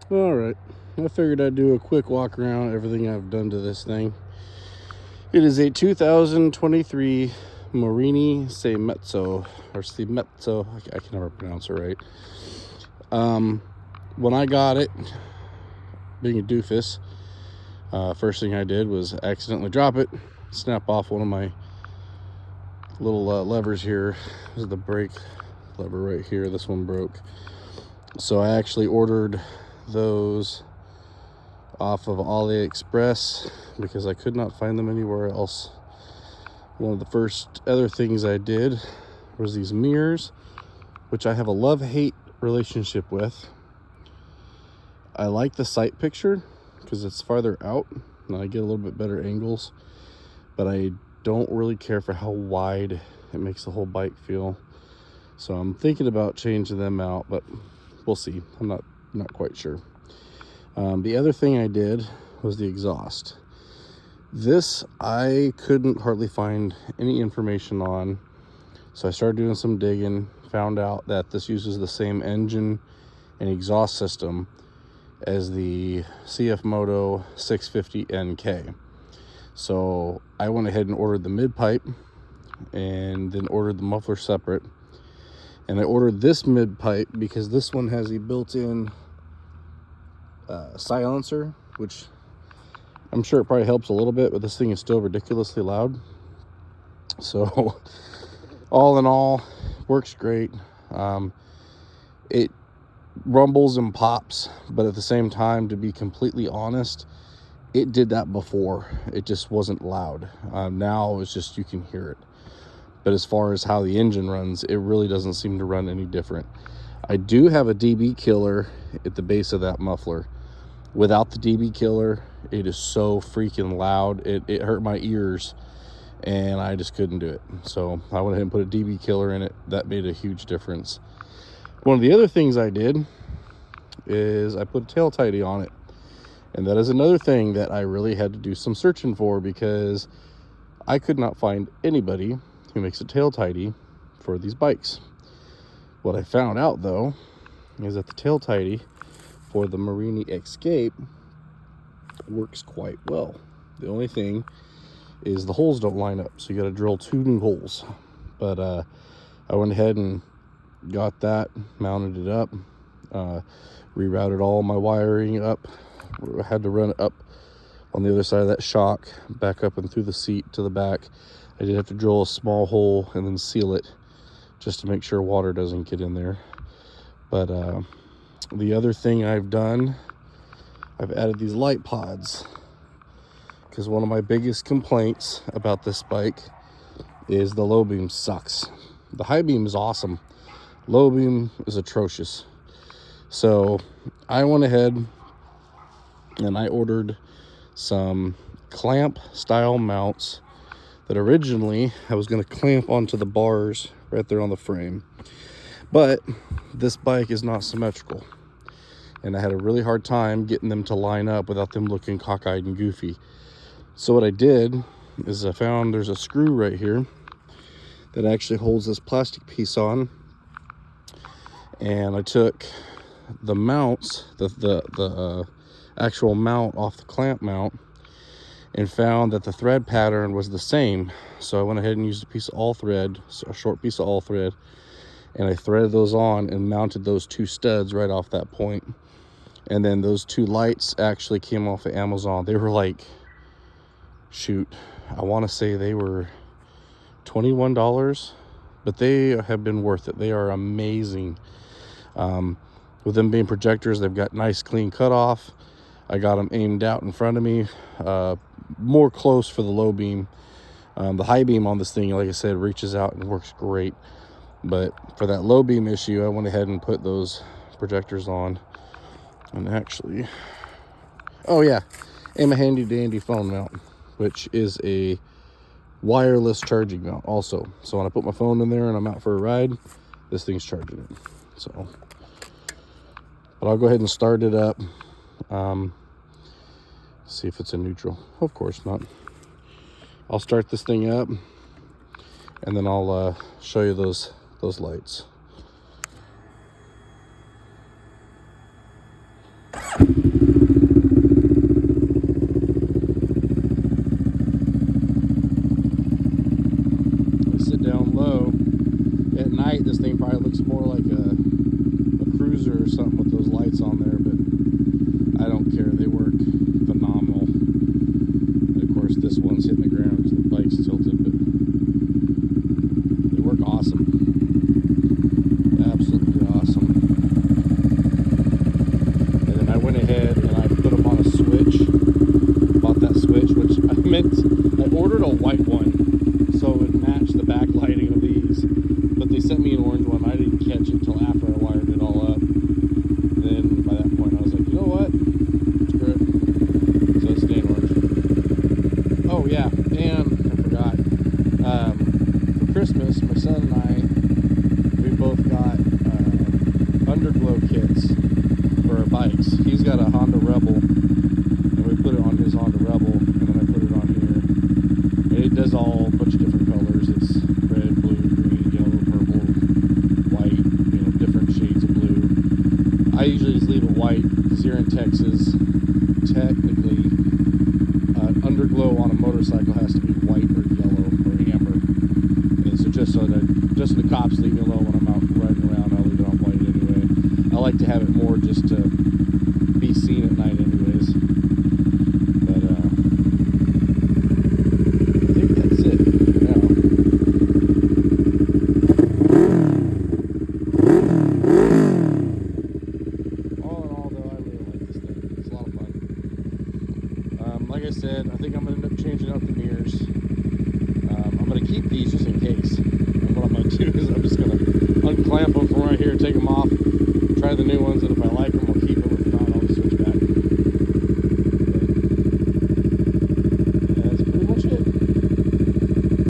All right, I figured I'd do a quick walk around everything I've done to this thing. It is a 2023 Morini Seiemmezzo, or Seiemmezzo. I can never pronounce it right. When I got it, being a doofus, first thing I did was accidentally drop it, snap off one of my little levers here. This is the brake lever right here. This one broke. So I actually ordered those off of AliExpress because I could not find them anywhere else. One of the first other things I did was these mirrors, which I have a love-hate relationship with. I like the sight picture because it's farther out and I get a little bit better angles, but I don't really care for how wide it makes the whole bike feel. So I'm thinking about changing them out, but we'll see. I'm not quite sure. The other thing I did was the exhaust. This I couldn't hardly find any information on, so I started doing some digging, found out that this uses the same engine and exhaust system as the Moto 650 NK. So I went ahead and ordered the mid pipe and then ordered the muffler separate. And I ordered this mid pipe because this one has a built-in silencer, which I'm sure it probably helps a little bit, but this thing is still ridiculously loud. So all in all, works great. It rumbles and pops, but at the same time, to be completely honest, it did that before. It just wasn't loud. Now it's just, you can hear it. But as far as how the engine runs, it really doesn't seem to run any different. I do have a dB killer at the base of that muffler. Without the dB killer, it is so freaking loud. It hurt my ears and I just couldn't do it. So I went ahead and put a dB killer in it. That made a huge difference. One of the other things I did is I put a tail tidy on it. And that is another thing that I really had to do some searching for because I could not find anybody who makes a tail tidy for these bikes. What I found out though is that the tail tidy for the Morini Escape works quite well. The only thing is the holes don't line up, so you got to drill 2 new holes. But I went ahead and got that, mounted it up, rerouted all my wiring up. I had to run it up on the other side of that shock, back up and through the seat to the back. I did have to drill a small hole and then seal it just to make sure water doesn't get in there. But the other thing I've done, I've added these light pods, because one of my biggest complaints about this bike is the low beam sucks. The high beam is awesome. Low beam is atrocious. So I went ahead and I ordered some clamp style mounts that originally I was going to clamp onto the bars right there on the frame. But this bike is not symmetrical. And I had a really hard time getting them to line up without them looking cockeyed and goofy. So what I did is I found there's a screw right here that actually holds this plastic piece on. And I took the mounts, the actual mount off the clamp mount, and found that the thread pattern was the same. So I went ahead and used a piece of all thread, so a short piece of all thread, and I threaded those on and mounted those 2 studs right off that point. And then those 2 lights actually came off of Amazon. They were like, shoot, I want to say they were $21, but they have been worth it. They are amazing. With them being projectors, they've got nice clean cutoff. I got them aimed out in front of me, more close for the low beam. The high beam on this thing, like I said, reaches out and works great. But for that low beam issue, I went ahead and put those projectors on. And actually, oh yeah, and my handy dandy phone mount, which is a wireless charging mount also. So when I put my phone in there and I'm out for a ride, this thing's charging it. So, but I'll go ahead and start it up. See if it's in neutral. Of course not. I'll start this thing up and then I'll show you those lights. Sit down low. At night, this thing probably looks more like a cruiser or something with those lights on there, but I don't care. They work phenomenal. And of course, this one's hitting the ground because the bike's tilted, but they work awesome. Absolutely awesome. And then I went ahead and I put them on a switch. Bought that switch, which I ordered a white one so it would match the backlighting of these, but they sent me an orange one. I didn't catch it until after I wired it all up. Then by that point I was like, you know what, screw it. So it's staying orange. Oh yeah, and I forgot, for Christmas my son and I, we both got underglow kits for our bikes. He's got a Honda Rebel, and we put it on his Honda Rebel, and then I put it on here. It does all a bunch of different colors. It's red, blue, green, yellow, purple, white, different shades of blue. I usually just leave it white because here in Texas, technically, underglow on a motorcycle has to be white or yellow or amber. And so just so the cops leave me alone when I'm out riding around, I'll leave it on white anyway. I like to have it more just to be seen at night anyways. But I think that's it now. All in all, though, I really like this thing. It's a lot of fun. Like I said, I think I'm going to end up changing out the mirrors. I'm going to keep these just in case. And what I'm going to do is I'm just going to unclamp them from right here, take them off, try the new ones, and if I like them,